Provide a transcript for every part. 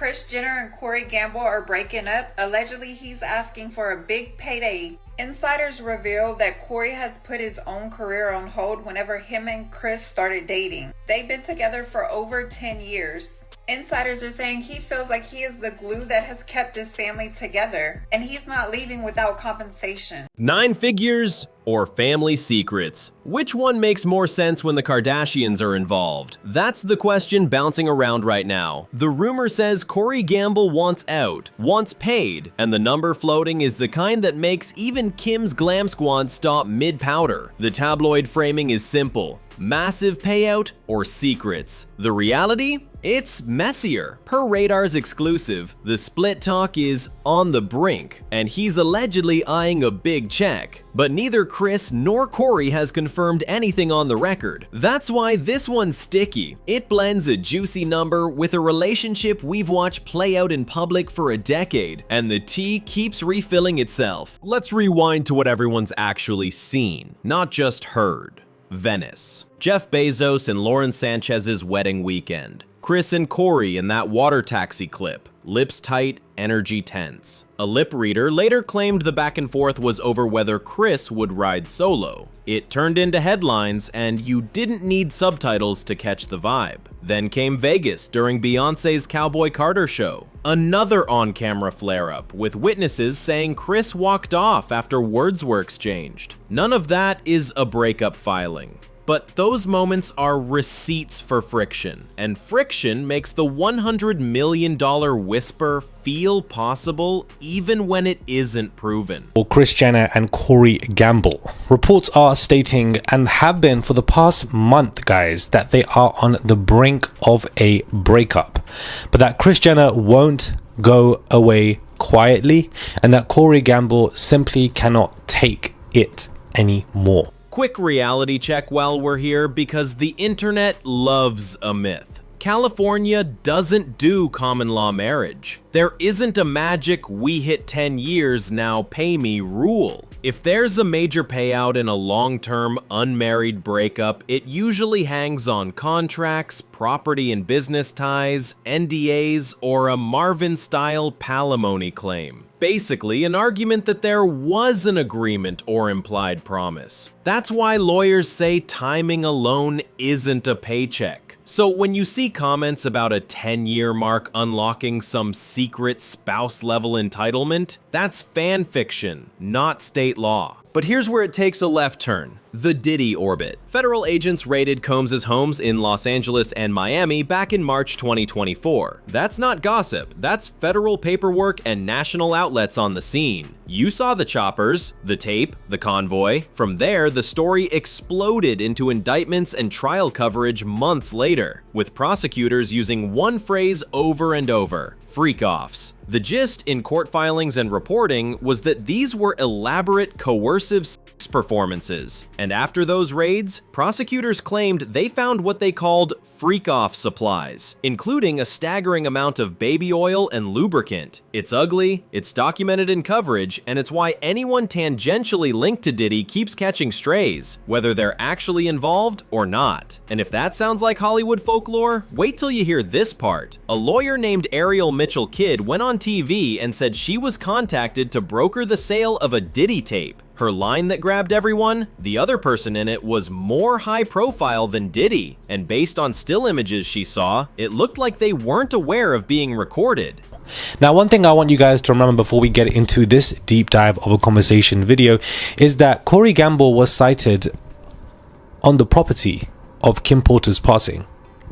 Kris Jenner and Corey Gamble are breaking up. Allegedly, he's asking for a big payday. Insiders reveal that Corey has put his own career on hold whenever him and Kris started dating. They've been together for over 10 years. Insiders are saying he feels like he is the glue that has kept his family together, and he's not leaving without compensation. 9 figures or family secrets? Which one makes more sense when the Kardashians are involved? That's the question bouncing around right now. The rumor says Corey Gamble wants out, wants paid, and the number floating is the kind that makes even Kim's glam squad stop mid-powder. The tabloid framing is simple: massive payout or secrets. The reality? It's messier. Per Radar's exclusive, the split talk is on the brink, and he's allegedly eyeing a big check. But neither Kris nor Corey has confirmed anything on the record. That's why this one's sticky. It blends a juicy number with a relationship we've watched play out in public for a decade, and the tea keeps refilling itself. Let's rewind to what everyone's actually seen, not just heard. Venice. Jeff Bezos and Lauren Sanchez's wedding weekend. Kris and Corey in that water taxi clip. Lips tight, energy tense. A lip reader later claimed the back and forth was over whether Kris would ride solo. It turned into headlines, and you didn't need subtitles to catch the vibe. Then came Vegas during Beyonce's Cowboy Carter show. Another on-camera flare-up, with witnesses saying Kris walked off after words were exchanged. None of that is a breakup filing. But those moments are receipts for friction, and friction makes the $100 million whisper feel possible even when it isn't proven. Kris Jenner and Corey Gamble. Reports are stating, and have been for the past month, guys, that they are on the brink of a breakup, but that Kris Jenner won't go away quietly, and that Corey Gamble simply cannot take it anymore. Quick reality check while we're here, because the internet loves a myth. California doesn't do common law marriage. There isn't a magic "we hit 10 years, now pay me" rule. If there's a major payout in a long-term unmarried breakup, it usually hangs on contracts, property and business ties, NDAs, or a Marvin-style palimony claim. Basically, an argument that there was an agreement or implied promise. That's why lawyers say timing alone isn't a paycheck. So when you see comments about a 10-year mark unlocking some secret spouse-level entitlement, that's fan fiction, not state law. But here's where it takes a left turn. The Diddy orbit. Federal agents raided Combs' homes in Los Angeles and Miami back in March 2024. That's not gossip, that's federal paperwork and national outlets on the scene. You saw the choppers, the tape, the convoy. From there, the story exploded into indictments and trial coverage months later, with prosecutors using one phrase over and over: freak-offs. The gist in court filings and reporting was that these were elaborate, coercive sex performances. And after those raids, prosecutors claimed they found what they called freak-off supplies, including a staggering amount of baby oil and lubricant. It's ugly, it's documented in coverage, and it's why anyone tangentially linked to Diddy keeps catching strays, whether they're actually involved or not. And if that sounds like Hollywood folklore, wait till you hear this part. A lawyer named Ariel Mitchell Kidd went on TV and said she was contacted to broker the sale of a Diddy tape. Her line that grabbed everyone? The other person in it was more high profile than Diddy, and based on still images she saw, it looked like they weren't aware of being recorded. Now, one thing I want you guys to remember before we get into this deep dive of a conversation video is that Corey Gamble was sighted on the property of Kim Porter's passing.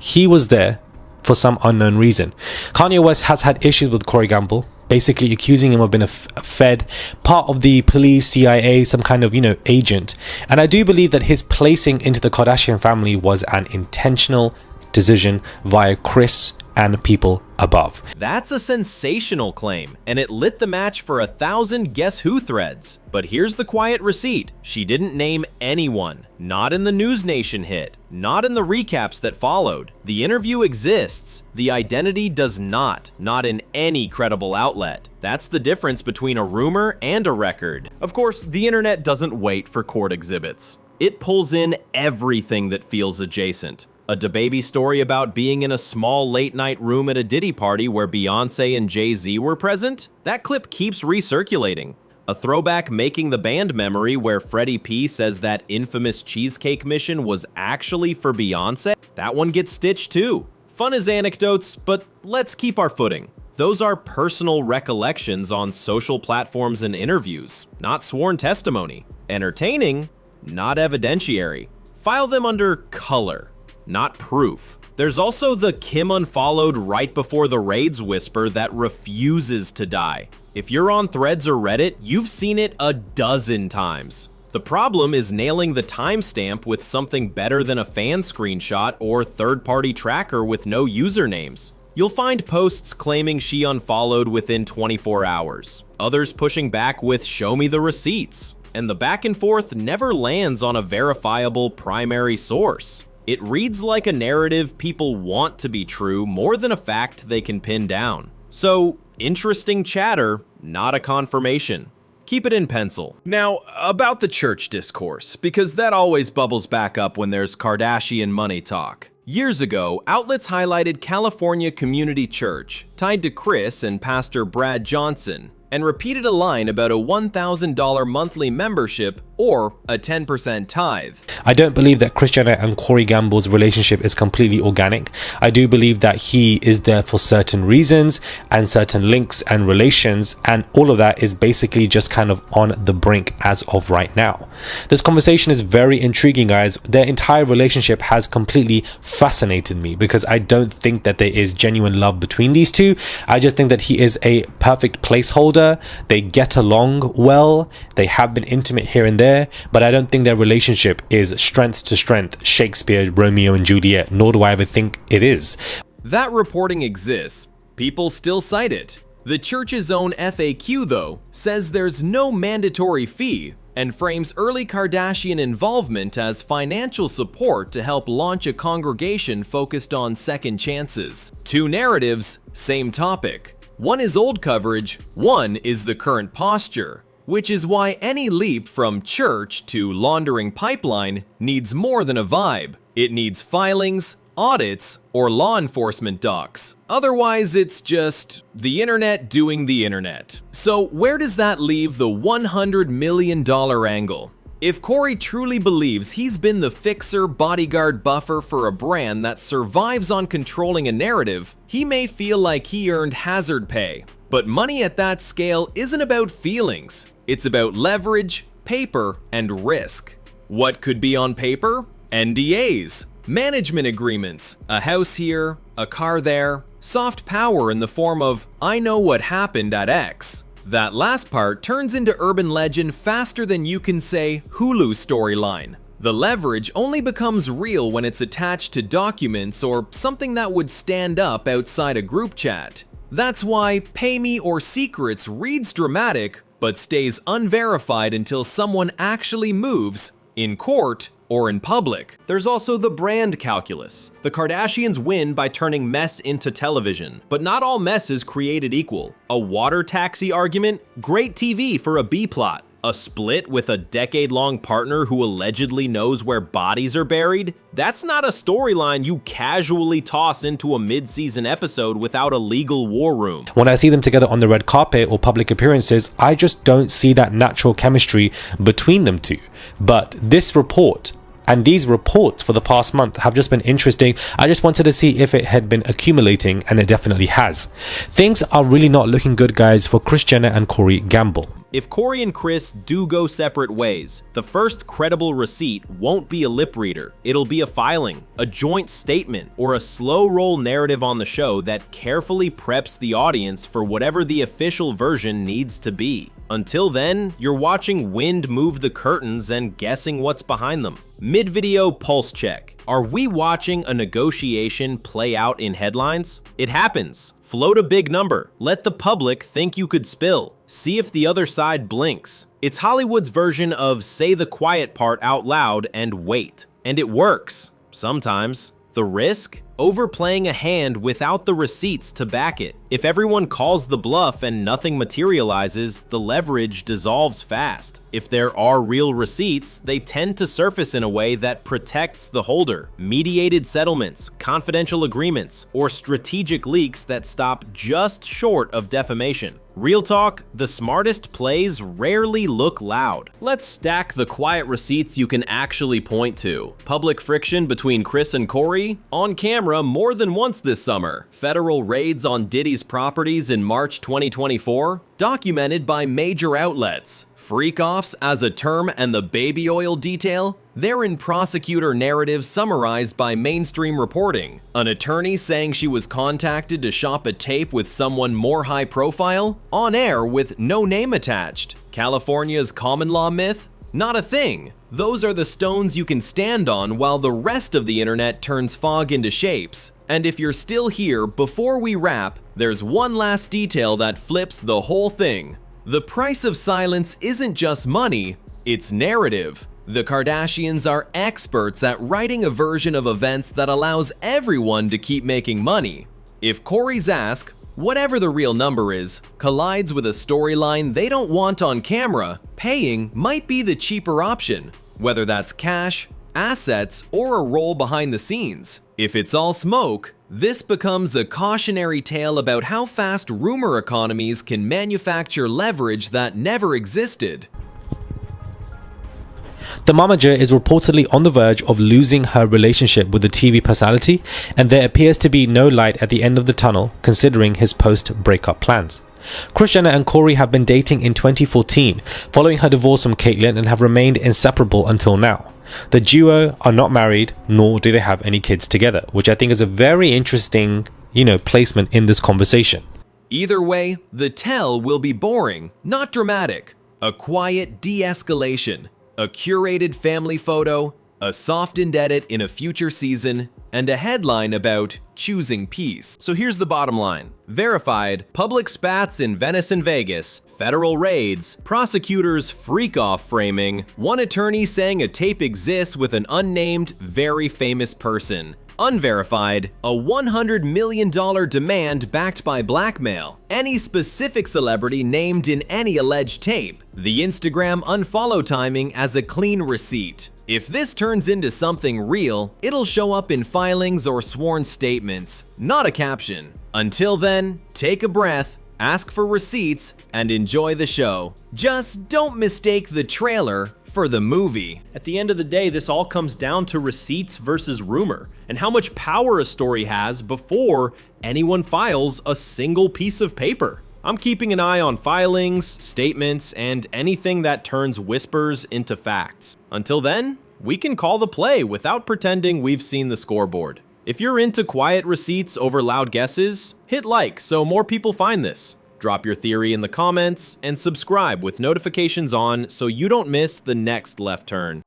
He was there for some unknown reason. Kanye West has had issues with Corey Gamble, basically accusing him of being a Fed, part of the police, CIA, some kind of, agent. And I do believe that his placing into the Kardashian family was an intentional decision via Kris and people above. That's a sensational claim, and it lit the match for 1,000 Guess Who threads. But here's the quiet receipt. She didn't name anyone. Not in the News Nation hit. Not in the recaps that followed. The interview exists. The identity does not. Not in any credible outlet. That's the difference between a rumor and a record. Of course, the internet doesn't wait for court exhibits. It pulls in everything that feels adjacent. A DaBaby story about being in a small late-night room at a Diddy party where Beyonce and Jay-Z were present? That clip keeps recirculating. A throwback Making the Band memory where Freddie P says that infamous cheesecake mission was actually for Beyonce? That one gets stitched too. Fun as anecdotes, but let's keep our footing. Those are personal recollections on social platforms and interviews, not sworn testimony. Entertaining, not evidentiary. File them under color, not proof. There's also the Kim unfollowed right before the raids whisper that refuses to die. If you're on Threads or Reddit, you've seen it a dozen times. The problem is nailing the timestamp with something better than a fan screenshot or third-party tracker with no usernames. You'll find posts claiming she unfollowed within 24 hours, others pushing back with "show me the receipts," and the back and forth never lands on a verifiable primary source. It reads like a narrative people want to be true more than a fact they can pin down. So, interesting chatter, not a confirmation. Keep it in pencil. Now, about the church discourse, because that always bubbles back up when there's Kardashian money talk. Years ago, outlets highlighted California Community Church, tied to Kris and Pastor Brad Johnson, and repeated a line about a $1,000 monthly membership or a 10% tithe. I don't believe that Kris Jenner and Corey Gamble's relationship is completely organic. I do believe that he is there for certain reasons and certain links and relations, and all of that is basically just kind of on the brink as of right now. This conversation is very intriguing, guys. Their entire relationship has completely fascinated me because I don't think that there is genuine love between these two. I just think that he is a perfect placeholder. They get along well, they have been intimate here and there, but I don't think their relationship is strength to strength, Shakespeare, Romeo and Juliet, nor do I ever think it is. That reporting exists. People still cite it. The church's own FAQ, though, says there's no mandatory fee and frames early Kardashian involvement as financial support to help launch a congregation focused on second chances. Two narratives, same topic. One is old coverage, one is the current posture, which is why any leap from church to laundering pipeline needs more than a vibe. It needs filings, audits, or law enforcement docs. Otherwise, it's just the internet doing the internet. So where does that leave the $100 million angle? If Corey truly believes he's been the fixer, bodyguard, buffer for a brand that survives on controlling a narrative, he may feel like he earned hazard pay. But money at that scale isn't about feelings. It's about leverage, paper, and risk. What could be on paper? NDAs, management agreements, a house here, a car there, soft power in the form of "I know what happened at X." That last part turns into urban legend faster than you can say Hulu storyline. The leverage only becomes real when it's attached to documents or something that would stand up outside a group chat. That's why "pay me or secrets" reads dramatic, but stays unverified until someone actually moves, in court or in public. There's also the brand calculus. The Kardashians win by turning mess into television, but not all mess is created equal. A water taxi argument? Great TV for a B-plot. A split with a decade-long partner who allegedly knows where bodies are buried? That's not a storyline you casually toss into a mid-season episode without a legal war room. When I see them together on the red carpet or public appearances, I just don't see that natural chemistry between them two. But this report and these reports for the past month have just been interesting. I just wanted to see if it had been accumulating, and it definitely has. Things are really not looking good, guys, for Kris Jenner and Corey Gamble. If Corey and Kris do go separate ways, the first credible receipt won't be a lip reader. It'll be a filing, a joint statement, or a slow roll narrative on the show that carefully preps the audience for whatever the official version needs to be. Until then, you're watching wind move the curtains and guessing what's behind them. Mid-video pulse check. Are we watching a negotiation play out in headlines? It happens. Float a big number. Let the public think you could spill. See if the other side blinks. It's Hollywood's version of say the quiet part out loud and wait. And it works. Sometimes. The risk? overplaying a hand without the receipts to back it. If everyone calls the bluff and nothing materializes, the leverage dissolves fast. If there are real receipts, they tend to surface in a way that protects the holder. Mediated settlements, confidential agreements, or strategic leaks that stop just short of defamation. Real talk, the smartest plays rarely look loud. Let's stack the quiet receipts you can actually point to. Public friction between Kris and Corey? On camera more than once this summer. Federal raids on Diddy's properties in March 2024? Documented by major outlets. Freak-offs as a term and the baby oil detail? They're in prosecutor narratives summarized by mainstream reporting. An attorney saying she was contacted to shop a tape with someone more high profile? On air with no name attached. California's common law myth? Not a thing. Those are the stones you can stand on while the rest of the internet turns fog into shapes. And if you're still here, before we wrap, there's one last detail that flips the whole thing. The price of silence isn't just money, it's narrative. The Kardashians are experts at writing a version of events that allows everyone to keep making money. If Corey's ask, whatever the real number is, collides with a storyline they don't want on camera, paying might be the cheaper option, whether that's cash, assets, or a role behind the scenes. If it's all smoke, this becomes a cautionary tale about how fast rumor economies can manufacture leverage that never existed. The momager is reportedly on the verge of losing her relationship with the TV personality, and there appears to be no light at the end of the tunnel considering his post-breakup plans. Kris Jenner and Corey have been dating in 2014, following her divorce from Caitlyn, and have remained inseparable until now. The duo are not married, nor do they have any kids together, which I think is a very interesting, placement in this conversation. Either way, the tell will be boring, not dramatic. A quiet de-escalation, a curated family photo, a softened edit in a future season, and a headline about choosing peace. So here's the bottom line. Verified, public spats in Venice and Vegas, federal raids, prosecutors freak-off framing, one attorney saying a tape exists with an unnamed, very famous person. Unverified, a $100 million demand backed by blackmail, any specific celebrity named in any alleged tape, the Instagram unfollow timing as a clean receipt. If this turns into something real, it'll show up in filings or sworn statements, not a caption. Until then, take a breath, ask for receipts, and enjoy the show. Just don't mistake the trailer for the movie. At the end of the day, this all comes down to receipts versus rumor, and how much power a story has before anyone files a single piece of paper. I'm keeping an eye on filings, statements, and anything that turns whispers into facts. Until then, we can call the play without pretending we've seen the scoreboard. If you're into quiet receipts over loud guesses, hit like so more people find this. Drop your theory in the comments, and subscribe with notifications on so you don't miss the next left turn.